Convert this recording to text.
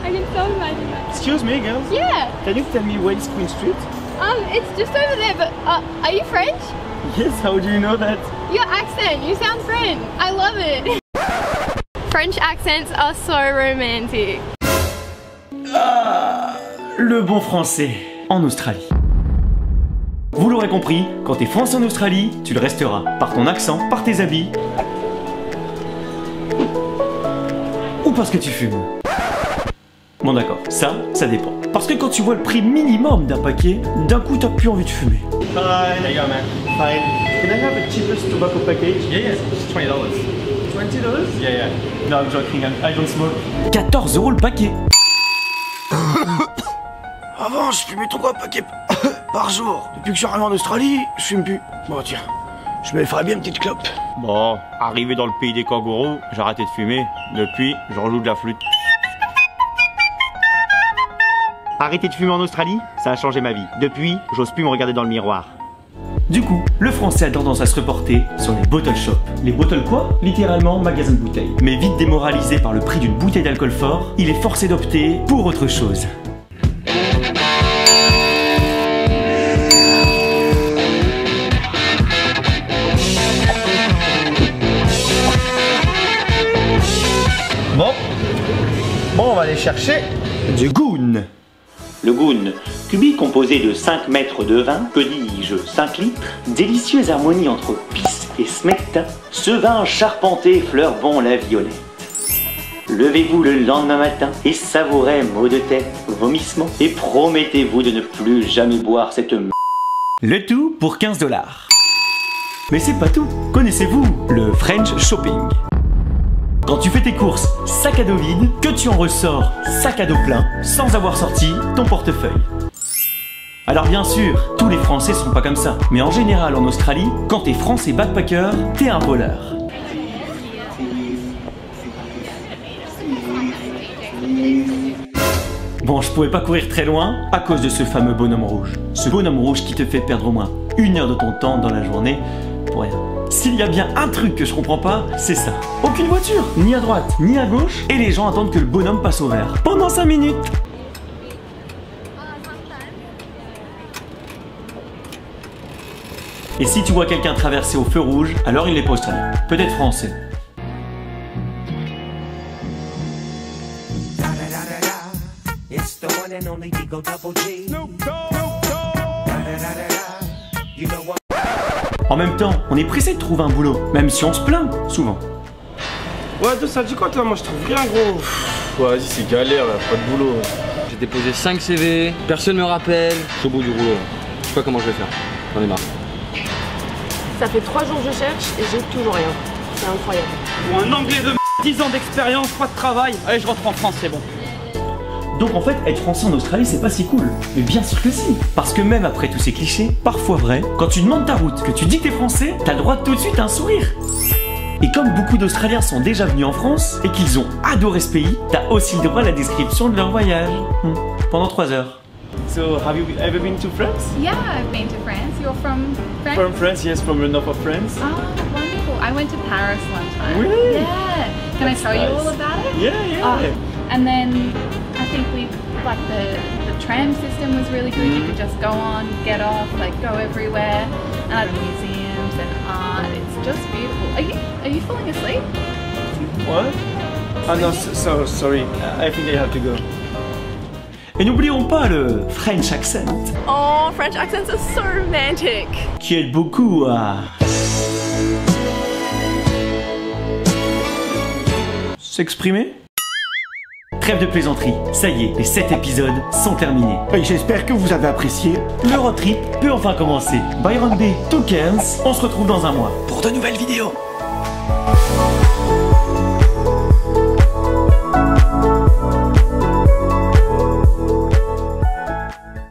I can so imagine that. Excuse me, girls. Yeah. Can you tell me where is Queen Street? It's just over there, but are you French? Yes, how do you know that? Your accent, you sound French. I love it. French accents are so romantic. Ah, le bon français en Australie. Vous l'aurez compris, quand t'es français en Australie, tu le resteras. Par ton accent, par tes habits. Ou parce que tu fumes. Bon d'accord, ça dépend. Parce que quand tu vois le prix minimum d'un paquet, d'un coup t'as plus envie de fumer. Fine. There you go, man. Fine. Can I have a cheapest tobacco package? Yeah, it's $20. $20? Yeah. No, I'm joking. I don't smoke. 14 € le paquet. Avant, je fumais 3 paquets par jour. Depuis que je suis arrivé en Australie, je fume plus. Bon, tiens, je me ferais bien une petite clope. Bon, arrivé dans le pays des kangourous, j'ai arrêté de fumer. Depuis, je rejoue de la flûte. Arrêter de fumer en Australie, ça a changé ma vie. Depuis, j'ose plus me regarder dans le miroir. Du coup, le français a tendance à se reporter sur les bottle shops. Les bottles quoi? Littéralement magasin de bouteilles. Mais vite démoralisé par le prix d'une bouteille d'alcool fort, il est forcé d'opter pour autre chose. Bon, on va aller chercher Du Goon. Le Goon, cubis composé de 5 mètres de vin, que dis-je, 5 litres, délicieuse harmonie entre pisse et smecta, ce vin charpenté fleure bon la violette. Levez-vous le lendemain matin et savourez maux de tête, vomissements, et promettez-vous de ne plus jamais boire cette Le tout pour 15 $. Mais c'est pas tout. Connaissez-vous le French shopping? Quand tu fais tes courses sac à dos vide, que tu en ressors sac à dos plein, sans avoir sorti ton portefeuille. Alors bien sûr, tous les Français sont pas comme ça. Mais en général en Australie, quand t'es français backpacker, t'es un voleur. Bon, je pouvais pas courir très loin à cause de ce fameux bonhomme rouge. Ce bonhomme rouge qui te fait perdre au moins 1 heure de ton temps dans la journée pour rien. S'il y a bien un truc que je comprends pas, c'est ça. Aucune voiture, ni à droite, ni à gauche, et les gens attendent que le bonhomme passe au vert. Pendant 5 minutes. Et si tu vois quelqu'un traverser au feu rouge, alors il n'est pas australien. Peut-être français. En même temps, on est pressé de trouver un boulot, même si on se plaint, souvent. Ouais, ça dit quoi toi? Moi je trouve rien gros. Ouais, vas-y, c'est galère là, pas de boulot. J'ai déposé 5 CV, personne me rappelle. Je suis au bout du rouleau. Je sais pas comment je vais faire. J'en ai marre. Ça fait 3 jours que je cherche et j'ai toujours rien. C'est incroyable. Pour un anglais de 10 ans d'expérience, pas de travail. Allez, je rentre en France, c'est bon. Donc en fait, être français en Australie, c'est pas si cool. Mais bien sûr que si. Parce que même après tous ces clichés, parfois vrais, quand tu demandes ta route, que tu dis que t'es français, t'as le droit de tout de suite à un sourire. Et comme beaucoup d'Australiens sont déjà venus en France et qu'ils ont adoré ce pays, t'as aussi le droit à la description de leur voyage. Pendant 3 heures. So, have you ever been to France? Yeah, I've been to France. You're from France? From France, yes, from the north of France. Oh, wonderful. I went to Paris one time. Really? Yeah. Can I tell you all about it? Yeah. Oh, and then I think the tram system was really good. You could just go on, get off, like go everywhere. And museums and art. It's just beautiful. Are you falling asleep? What? Oh no, so sorry. I think I have to go. Et n'oublions pas le French accent. Oh, French accents are so romantic. Qui aide beaucoup à s'exprimer. Trêve de plaisanterie, ça y est, les 7 épisodes sont terminés. Et j'espère que vous avez apprécié. Le road trip peut enfin commencer. Byron Bay to Cairns, on se retrouve dans un mois Pour de nouvelles vidéos.